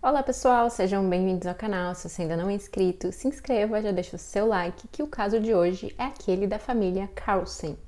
Olá pessoal, sejam bem-vindos ao canal. Se você ainda não é inscrito, se inscreva, já deixa o seu like, que o caso de hoje é aquele da família Carlsen.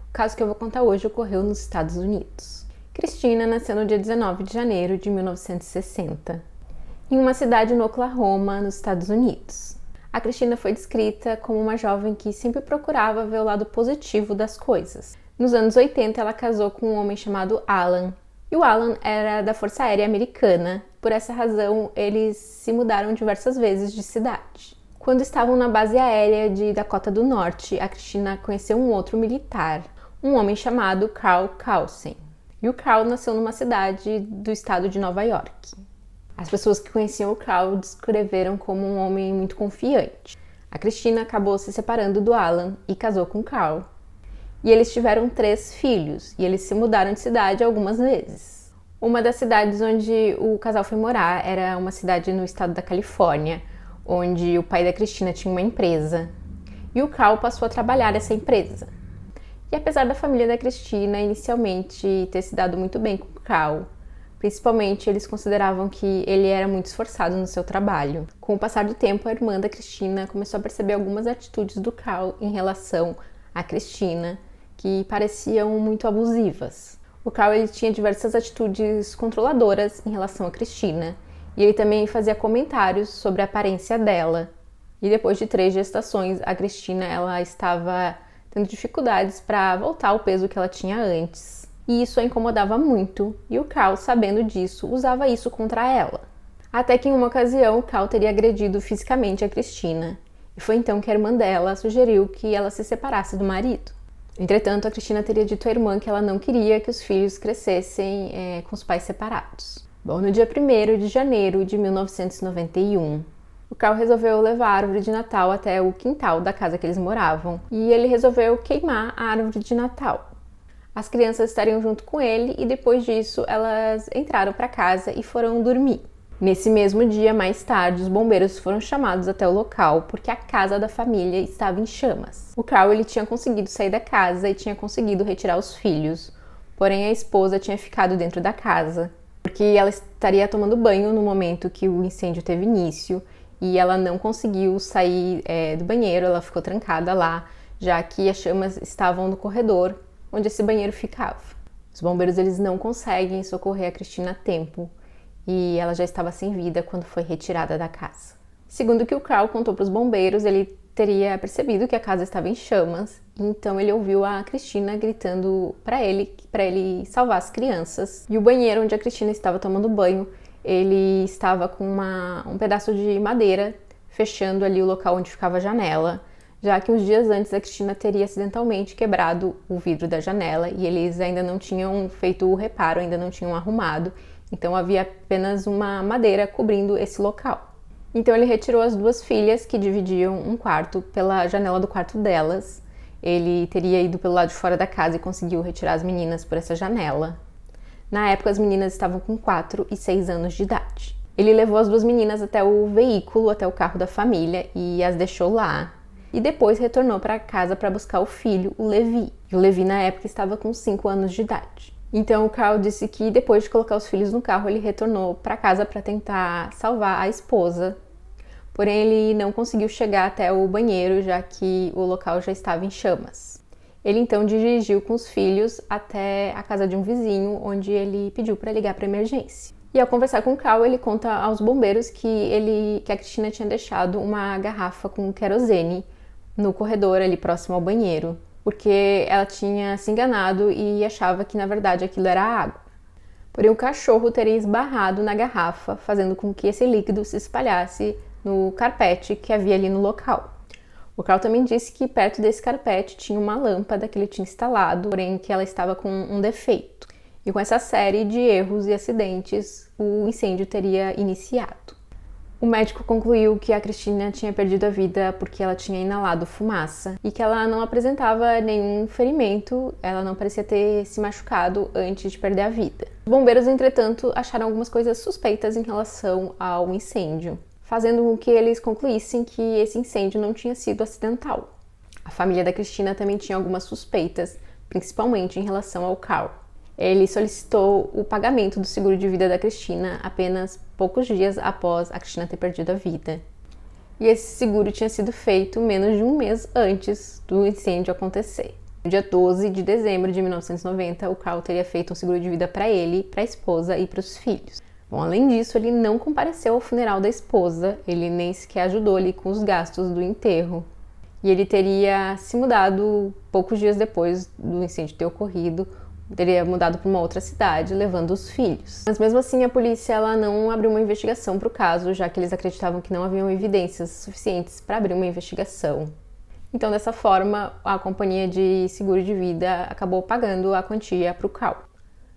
O caso que eu vou contar hoje ocorreu nos Estados Unidos. Christina nasceu no dia 19 de janeiro de 1960, em uma cidade no Oklahoma, nos Estados Unidos. A Christina foi descrita como uma jovem que sempre procurava ver o lado positivo das coisas. Nos anos 80, ela casou com um homem chamado Alan, e o Alan era da Força Aérea Americana. Por essa razão, eles se mudaram diversas vezes de cidade. Quando estavam na base aérea de Dakota do Norte, a Christina conheceu um outro militar, um homem chamado Carl Carlsen. E o Carl nasceu numa cidade do estado de Nova York. As pessoas que conheciam o Carl descreveram como um homem muito confiante. A Christina acabou se separando do Alan e casou com o Carl. E eles tiveram 3 filhos, e eles se mudaram de cidade algumas vezes. Uma das cidades onde o casal foi morar era uma cidade no estado da Califórnia, onde o pai da Christina tinha uma empresa. E o Carl passou a trabalhar nessa empresa. E apesar da família da Christina inicialmente ter se dado muito bem com o Carl, principalmente eles consideravam que ele era muito esforçado no seu trabalho. Com o passar do tempo, a irmã da Christina começou a perceber algumas atitudes do Carl em relação à Christina que pareciam muito abusivas. O Carl ele tinha diversas atitudes controladoras em relação à Christina, e ele também fazia comentários sobre a aparência dela. E depois de 3 gestações, a Christina ela estava tendo dificuldades para voltar ao peso que ela tinha antes. E isso a incomodava muito, e o Carl, sabendo disso, usava isso contra ela. Até que em uma ocasião, o Carl teria agredido fisicamente a Christina, e foi então que a irmã dela sugeriu que ela se separasse do marido. Entretanto, a Christina teria dito à irmã que ela não queria que os filhos crescessem com os pais separados. Bom, no dia 1º de janeiro de 1991, o Carl resolveu levar a árvore de Natal até o quintal da casa que eles moravam, e ele resolveu queimar a árvore de Natal. As crianças estariam junto com ele e depois disso elas entraram para casa e foram dormir. Nesse mesmo dia, mais tarde, os bombeiros foram chamados até o local porque a casa da família estava em chamas. O Carl ele tinha conseguido sair da casa e tinha conseguido retirar os filhos, porém a esposa tinha ficado dentro da casa, porque ela estaria tomando banho no momento que o incêndio teve início e ela não conseguiu sair do banheiro, ela ficou trancada lá, já que as chamas estavam no corredor onde esse banheiro ficava. Os bombeiros eles não conseguem socorrer a Christina a tempo e ela já estava sem vida quando foi retirada da casa. Segundo o que o Carl contou para os bombeiros, ele teria percebido que a casa estava em chamas, então ele ouviu a Christina gritando para ele salvar as crianças. E o banheiro onde a Christina estava tomando banho, ele estava com um pedaço de madeira fechando ali o local onde ficava a janela, já que uns dias antes a Christina teria acidentalmente quebrado o vidro da janela e eles ainda não tinham feito o reparo, ainda não tinham arrumado, então havia apenas uma madeira cobrindo esse local. Então ele retirou as 2 filhas que dividiam um quarto pela janela do quarto delas. Ele teria ido pelo lado de fora da casa e conseguiu retirar as meninas por essa janela. Na época, as meninas estavam com 4 e 6 anos de idade. Ele levou as 2 meninas até o veículo, até o carro da família e as deixou lá. E depois retornou para casa para buscar o filho, o Levi. E o Levi, na época, estava com 5 anos de idade. Então, o Carl disse que depois de colocar os filhos no carro, ele retornou para casa para tentar salvar a esposa. Porém, ele não conseguiu chegar até o banheiro, já que o local já estava em chamas. Ele então dirigiu com os filhos até a casa de um vizinho, onde ele pediu para ligar para emergência. E ao conversar com o Carl, ele conta aos bombeiros que a Christina tinha deixado uma garrafa com querosene no corredor ali próximo ao banheiro, porque ela tinha se enganado e achava que na verdade aquilo era água. Porém, o cachorro teria esbarrado na garrafa, fazendo com que esse líquido se espalhasse no carpete que havia ali no local. O Carl também disse que perto desse carpete tinha uma lâmpada que ele tinha instalado, porém que ela estava com um defeito. E com essa série de erros e acidentes, o incêndio teria iniciado. O médico concluiu que a Cristina tinha perdido a vida porque ela tinha inalado fumaça e que ela não apresentava nenhum ferimento, ela não parecia ter se machucado antes de perder a vida. Os bombeiros, entretanto, acharam algumas coisas suspeitas em relação ao incêndio, fazendo com que eles concluíssem que esse incêndio não tinha sido acidental. A família da Cristina também tinha algumas suspeitas, principalmente em relação ao Carl. Ele solicitou o pagamento do seguro de vida da Cristina apenas poucos dias após a Cristina ter perdido a vida. E esse seguro tinha sido feito menos de um mês antes do incêndio acontecer. No dia 12 de dezembro de 1990, o Carl teria feito um seguro de vida para ele, para a esposa e para os filhos. Bom, além disso, ele não compareceu ao funeral da esposa, ele nem sequer ajudou ali com os gastos do enterro. E ele teria se mudado poucos dias depois do incêndio ter ocorrido, teria mudado para uma outra cidade, levando os filhos. Mas mesmo assim, a polícia ela não abriu uma investigação para o caso, já que eles acreditavam que não haviam evidências suficientes para abrir uma investigação. Então, dessa forma, a companhia de seguro de vida acabou pagando a quantia para o Carl.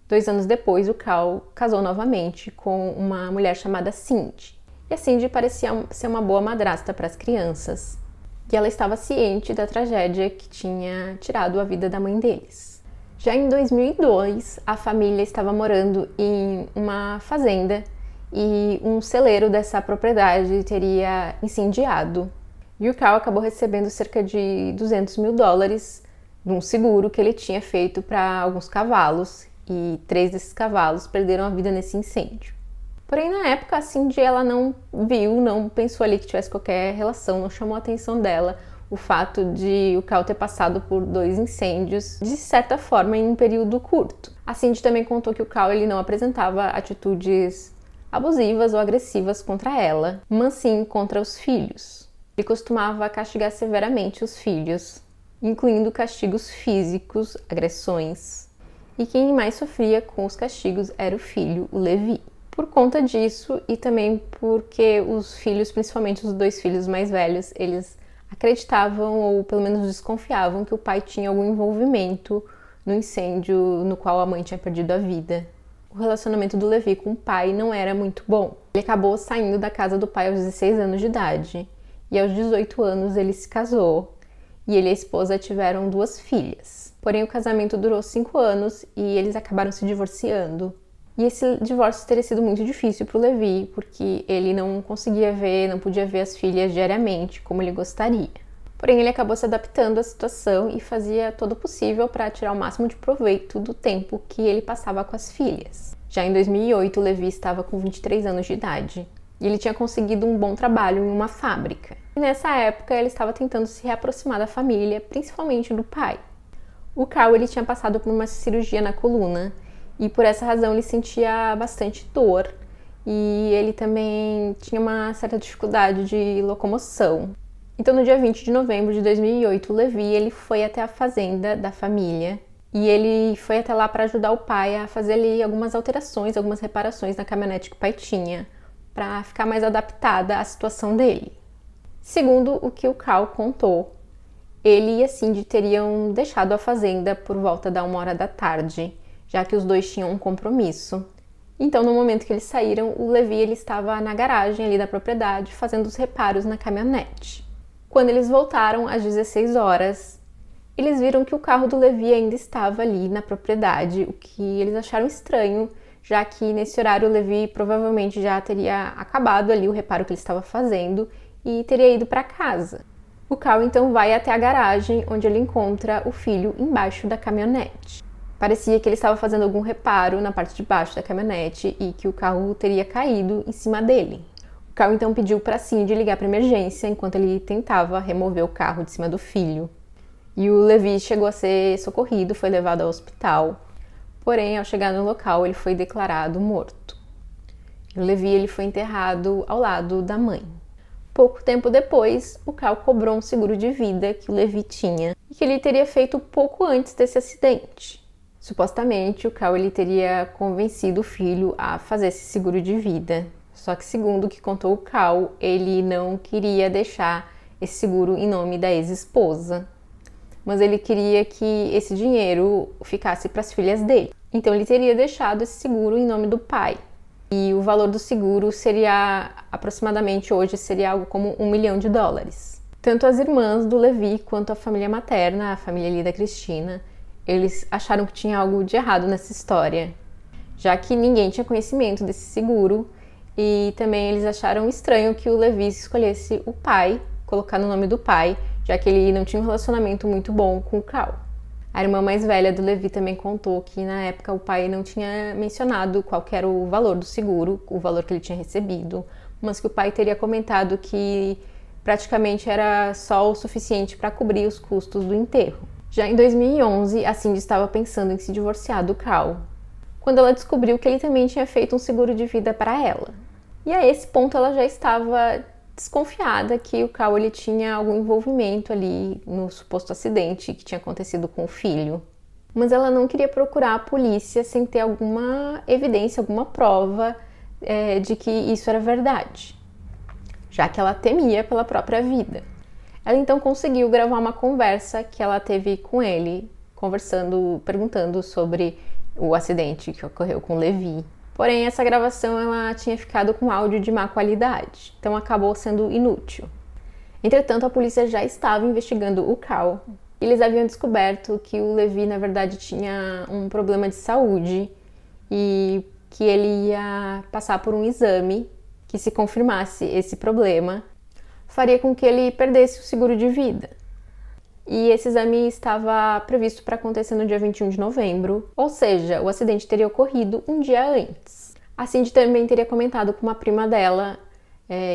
2 anos depois, o Carl casou novamente com uma mulher chamada Cindy. E a Cindy parecia ser uma boa madrasta para as crianças. E ela estava ciente da tragédia que tinha tirado a vida da mãe deles. Já em 2002, a família estava morando em uma fazenda e um celeiro dessa propriedade teria incendiado. E o Carl acabou recebendo cerca de $200 mil de um seguro que ele tinha feito para alguns cavalos, e 3 desses cavalos perderam a vida nesse incêndio. Porém, na época, a Cindy ela não viu, não pensou ali que tivesse qualquer relação, não chamou a atenção dela o fato de o Carl ter passado por 2 incêndios, de certa forma, em um período curto. A Cindy também contou que o Carl ele não apresentava atitudes abusivas ou agressivas contra ela, mas sim contra os filhos. Ele costumava castigar severamente os filhos, incluindo castigos físicos, agressões. E quem mais sofria com os castigos era o filho, o Levi. Por conta disso, e também porque os filhos, principalmente os 2 filhos mais velhos, eles acreditavam ou pelo menos desconfiavam que o pai tinha algum envolvimento no incêndio no qual a mãe tinha perdido a vida. O relacionamento do Levi com o pai não era muito bom. Ele acabou saindo da casa do pai aos 16 anos de idade e aos 18 anos ele se casou e ele e a esposa tiveram 2 filhas. Porém, o casamento durou 5 anos e eles acabaram se divorciando. E esse divórcio teria sido muito difícil para o Levi, porque ele não conseguia ver, não podia ver as filhas diariamente como ele gostaria. Porém, ele acabou se adaptando à situação e fazia todo o possível para tirar o máximo de proveito do tempo que ele passava com as filhas. Já em 2008, o Levi estava com 23 anos de idade e ele tinha conseguido um bom trabalho em uma fábrica. E nessa época, ele estava tentando se reaproximar da família, principalmente do pai. O Carl ele tinha passado por uma cirurgia na coluna e por essa razão ele sentia bastante dor e ele também tinha uma certa dificuldade de locomoção. Então, no dia 20 de novembro de 2008, o Levi ele foi até a fazenda da família e ele foi até lá para ajudar o pai a fazer ali algumas alterações, algumas reparações na caminhonete que o pai tinha, para ficar mais adaptada à situação dele. Segundo o que o Carl contou, ele e a Cindy teriam deixado a fazenda por volta da 1h da tarde, já que os 2 tinham um compromisso. Então, no momento que eles saíram, o Levi ele estava na garagem ali da propriedade fazendo os reparos na caminhonete. Quando eles voltaram às 16 horas, eles viram que o carro do Levi ainda estava ali na propriedade, o que eles acharam estranho, já que nesse horário o Levi provavelmente já teria acabado ali o reparo que ele estava fazendo e teria ido para casa. O Carl então vai até a garagem, onde ele encontra o filho embaixo da caminhonete. Parecia que ele estava fazendo algum reparo na parte de baixo da caminhonete e que o carro teria caído em cima dele. O Carl então pediu para Cindy ligar para emergência enquanto ele tentava remover o carro de cima do filho. E o Levi chegou a ser socorrido, foi levado ao hospital. Porém, ao chegar no local, ele foi declarado morto. O Levi ele foi enterrado ao lado da mãe. Pouco tempo depois, o Carl cobrou um seguro de vida que o Levi tinha e que ele teria feito pouco antes desse acidente. Supostamente, o Carl ele teria convencido o filho a fazer esse seguro de vida. Só que, segundo o que contou o Carl, ele não queria deixar esse seguro em nome da ex-esposa. Mas ele queria que esse dinheiro ficasse para as filhas dele. Então, ele teria deixado esse seguro em nome do pai. e o valor do seguro seria aproximadamente hoje seria algo como $1 milhão. Tanto as irmãs do Levi quanto a família materna, a família ali da Cristina, eles acharam que tinha algo de errado nessa história, já que ninguém tinha conhecimento desse seguro, e também eles acharam estranho que o Levi escolhesse o pai, colocar no nome do pai, já que ele não tinha um relacionamento muito bom com o Cal. A irmã mais velha do Levi também contou que na época o pai não tinha mencionado qual que era o valor do seguro, o valor que ele tinha recebido, mas que o pai teria comentado que praticamente era só o suficiente para cobrir os custos do enterro. Já em 2011, a Cindy estava pensando em se divorciar do Cal, quando ela descobriu que ele também tinha feito um seguro de vida para ela. E a esse ponto ela já estava desconfiada que o Cal ele tinha algum envolvimento ali no suposto acidente que tinha acontecido com o filho. Mas ela não queria procurar a polícia sem ter alguma evidência, alguma prova de que isso era verdade, já que ela temia pela própria vida. Ela então conseguiu gravar uma conversa que ela teve com ele, perguntando sobre o acidente que ocorreu com Levi. Porém, essa gravação ela tinha ficado com áudio de má qualidade, então acabou sendo inútil. Entretanto, a polícia já estava investigando o Cal. Eles haviam descoberto que o Levi, na verdade, tinha um problema de saúde e que ele ia passar por um exame que, se confirmasse esse problema, faria com que ele perdesse o seguro de vida. E esse exame estava previsto para acontecer no dia 21 de novembro, ou seja, o acidente teria ocorrido um dia antes. A Cindy também teria comentado com uma prima dela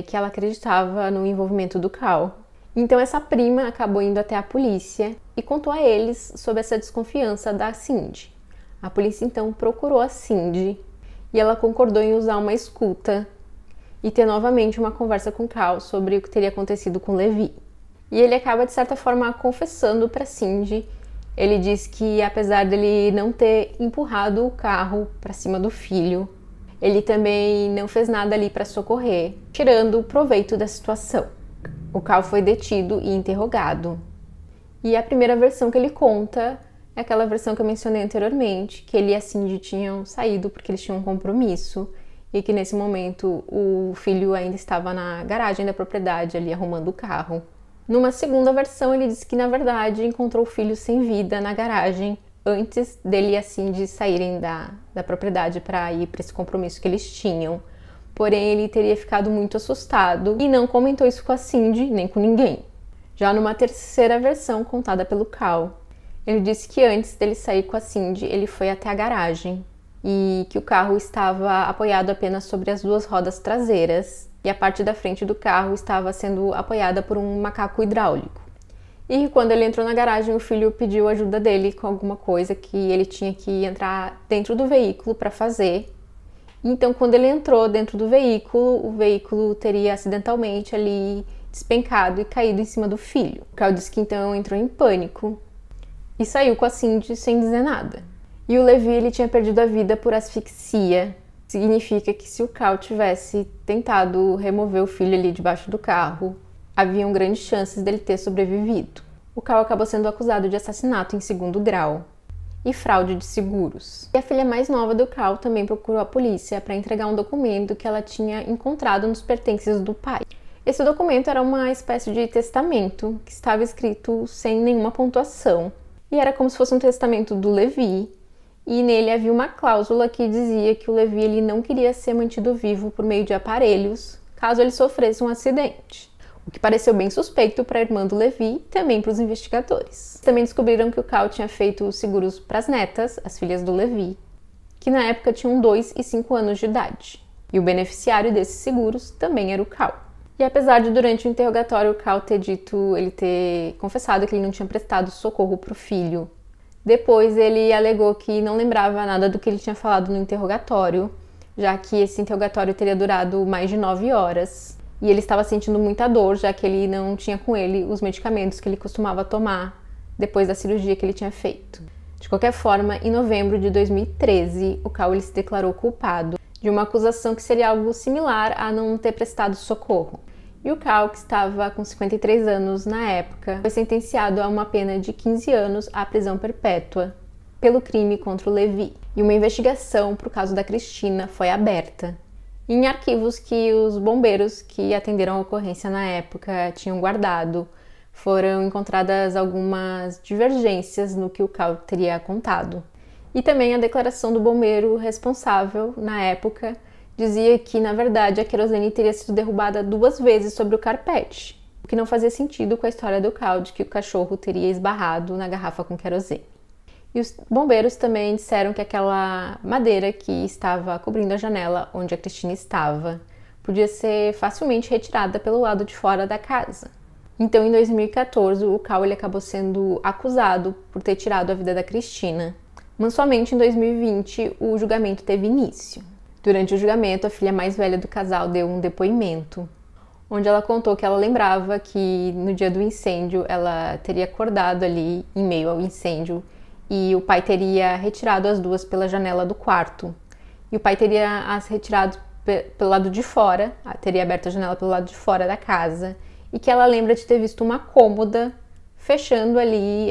que ela acreditava no envolvimento do Cal. Então essa prima acabou indo até a polícia e contou a eles sobre essa desconfiança da Cindy. A polícia então procurou a Cindy e ela concordou em usar uma escuta e ter novamente uma conversa com o Cal sobre o que teria acontecido com Levi. E ele acaba, de certa forma, confessando para Cindy. Ele diz que, apesar dele não ter empurrado o carro para cima do filho, ele também não fez nada ali para socorrer, tirando proveito da situação. O Cal foi detido e interrogado. E a primeira versão que ele conta é aquela versão que eu mencionei anteriormente, que ele e a Cindy tinham saído porque eles tinham um compromisso e que, nesse momento, o filho ainda estava na garagem da propriedade ali arrumando o carro. Numa segunda versão, ele diz que, na verdade, encontrou o filho sem vida na garagem antes dele e a Cindy saírem da propriedade para ir para esse compromisso que eles tinham. Porém, ele teria ficado muito assustado e não comentou isso com a Cindy, nem com ninguém. Já numa terceira versão, contada pelo Cal, ele disse que antes dele sair com a Cindy, ele foi até a garagem e que o carro estava apoiado apenas sobre as duas rodas traseiras e a parte da frente do carro estava sendo apoiada por um macaco hidráulico. E quando ele entrou na garagem, o filho pediu ajuda dele com alguma coisa que ele tinha que entrar dentro do veículo para fazer. Então, quando ele entrou dentro do veículo, o veículo teria acidentalmente ali despencado e caído em cima do filho. O Cal disse que então entrou em pânico e saiu com a Cindy sem dizer nada. E o Levi ele tinha perdido a vida por asfixia. Significa que se o Cal tivesse tentado remover o filho ali debaixo do carro, haviam grandes chances dele ter sobrevivido. O Cal acabou sendo acusado de assassinato em segundo grau e fraude de seguros. E a filha mais nova do Cal também procurou a polícia para entregar um documento que ela tinha encontrado nos pertences do pai. Esse documento era uma espécie de testamento que estava escrito sem nenhuma pontuação e era como se fosse um testamento do Levi. E nele havia uma cláusula que dizia que o Levi ele não queria ser mantido vivo por meio de aparelhos, caso ele sofresse um acidente. O que pareceu bem suspeito para a irmã do Levi e também para os investigadores. Também descobriram que o Cal tinha feito seguros para as netas, as filhas do Levi, que na época tinham 2 e 5 anos de idade. E o beneficiário desses seguros também era o Cal. E apesar de durante o interrogatório o Cal ele ter confessado que ele não tinha prestado socorro para o filho, depois ele alegou que não lembrava nada do que ele tinha falado no interrogatório, já que esse interrogatório teria durado mais de 9 horas. E ele estava sentindo muita dor, já que ele não tinha com ele os medicamentos que ele costumava tomar depois da cirurgia que ele tinha feito. De qualquer forma, em novembro de 2013, o Cal se declarou culpado de uma acusação que seria algo similar a não ter prestado socorro. E o Cal, que estava com 53 anos na época, foi sentenciado a uma pena de 15 anos à prisão perpétua pelo crime contra o Levi. E uma investigação para o caso da Cristina foi aberta. Em arquivos que os bombeiros que atenderam a ocorrência na época tinham guardado, foram encontradas algumas divergências no que o Cal teria contado. E também a declaração do bombeiro responsável, na época, dizia que, na verdade, a querosene teria sido derrubada 2 vezes sobre o carpete, o que não fazia sentido com a história do Cal de que o cachorro teria esbarrado na garrafa com querosene. E os bombeiros também disseram que aquela madeira que estava cobrindo a janela onde a Cristina estava podia ser facilmente retirada pelo lado de fora da casa. Então, em 2014, o Cal acabou sendo acusado por ter tirado a vida da Cristina. Mas somente em 2020 o julgamento teve início. Durante o julgamento, a filha mais velha do casal deu um depoimento, onde ela contou que ela lembrava que no dia do incêndio ela teria acordado ali em meio ao incêndio e o pai teria retirado as duas pela janela do quarto. E o pai teria as retirado pelo lado de fora, teria aberto a janela pelo lado de fora da casa, e que ela lembra de ter visto uma cômoda fechando ali,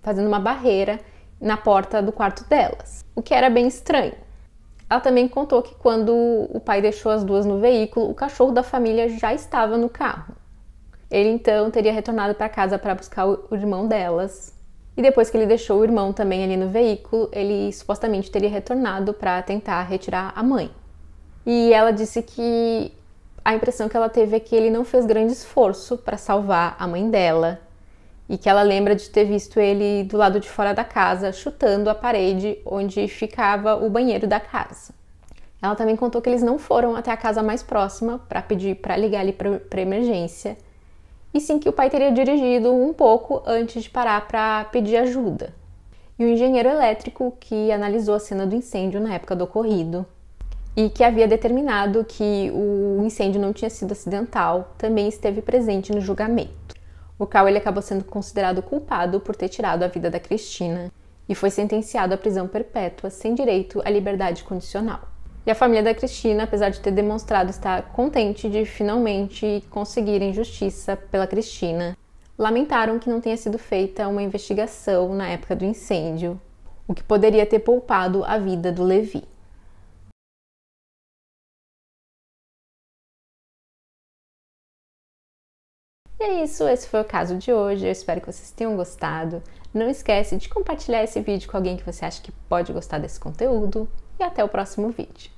fazendo uma barreira na porta do quarto delas, o que era bem estranho. Ela também contou que quando o pai deixou as duas no veículo, o cachorro da família já estava no carro. Ele então teria retornado para casa para buscar o irmão delas. E depois que ele deixou o irmão também ali no veículo, ele supostamente teria retornado para tentar retirar a mãe. E ela disse que a impressão que ela teve é que ele não fez grande esforço para salvar a mãe dela e que ela lembra de ter visto ele do lado de fora da casa, chutando a parede onde ficava o banheiro da casa. Ela também contou que eles não foram até a casa mais próxima para pedir para ligar ali para emergência, e sim que o pai teria dirigido um pouco antes de parar para pedir ajuda. E o engenheiro elétrico que analisou a cena do incêndio na época do ocorrido e que havia determinado que o incêndio não tinha sido acidental, também esteve presente no julgamento. O Cal acabou sendo considerado culpado por ter tirado a vida da Cristina e foi sentenciado à prisão perpétua sem direito à liberdade condicional. E a família da Cristina, apesar de ter demonstrado estar contente de finalmente conseguirem justiça pela Cristina, lamentaram que não tenha sido feita uma investigação na época do incêndio, o que poderia ter poupado a vida do Levi. E é isso, esse foi o caso de hoje, eu espero que vocês tenham gostado. Não esquece de compartilhar esse vídeo com alguém que você acha que pode gostar desse conteúdo e até o próximo vídeo.